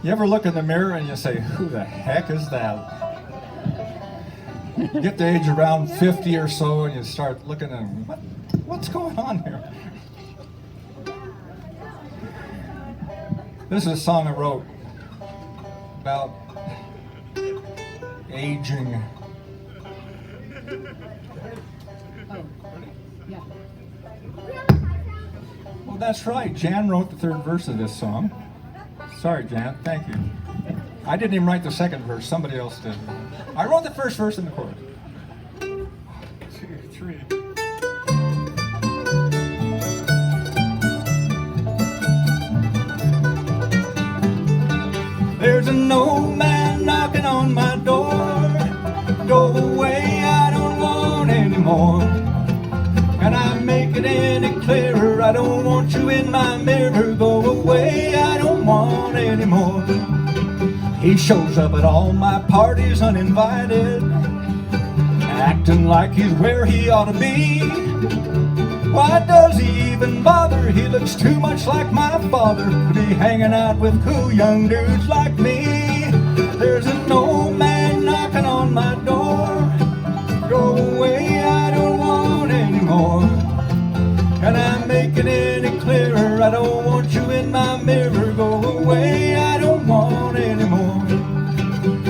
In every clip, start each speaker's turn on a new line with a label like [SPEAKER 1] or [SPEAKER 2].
[SPEAKER 1] You ever look in the mirror and you say, who the heck is that? You get the age around 50 or so and you start looking and what's going on here? This is a song I wrote about aging.
[SPEAKER 2] Oh, yeah.
[SPEAKER 1] Well, that's right. Jan wrote the third verse of this song. Sorry, Jan. Thank you. I didn't even write the second verse. Somebody else did. I wrote the first verse in the chorus. 2, 3. There's an old man knocking on my door. Go away, I don't want any more. Can I make it any clearer? I don't want you in my mirror. Go away, I don't want any more. He shows up at all my parties uninvited, acting like he's where he ought to be. Why does he even bother? He looks too much like my father to be hanging out with cool young dudes like me. There's an old man knocking on my door. Go away, I don't want any more. Can I make it any clearer? I don't want you in my mirror. Go away, I don't want any more.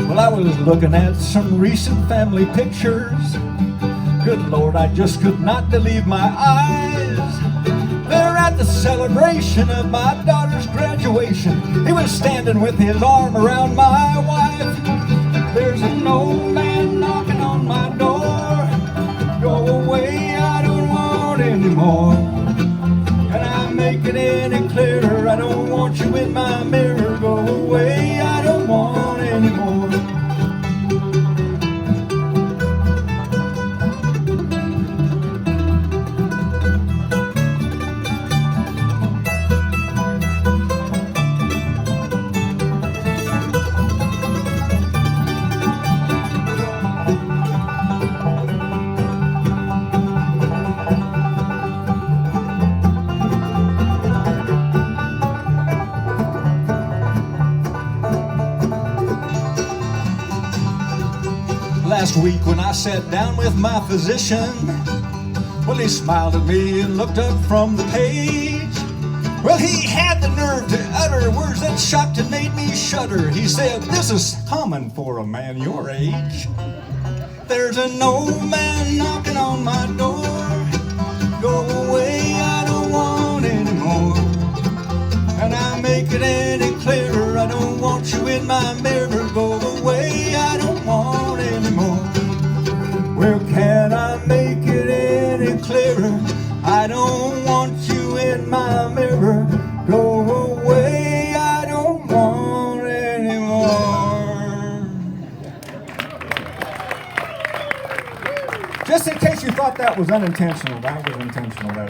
[SPEAKER 1] Well, I was looking at some recent family pictures. Good Lord, I just could not believe my eyes. They're at the celebration of my daughter's graduation. He was standing with his arm around my wife. There's an old man knocking on my door. Go away, I don't want any more. Can I make it any clearer? I don't want you in my mirror. Go away, I don't want any more. Last week when I sat down with my physician, well, he smiled at me and looked up from the page. Well, he had the nerve to utter words that shocked and made me shudder. He said, this is common for a man your age. There's an old man knocking on my door. Go away, I don't want any more. Can I make it any clearer? I don't want you in my mirror. Go away, I don't want any more. Well, can I make it any clearer? I don't want you in my mirror. Go away, I don't want any more. Just in case you thought that was unintentional, that was intentional.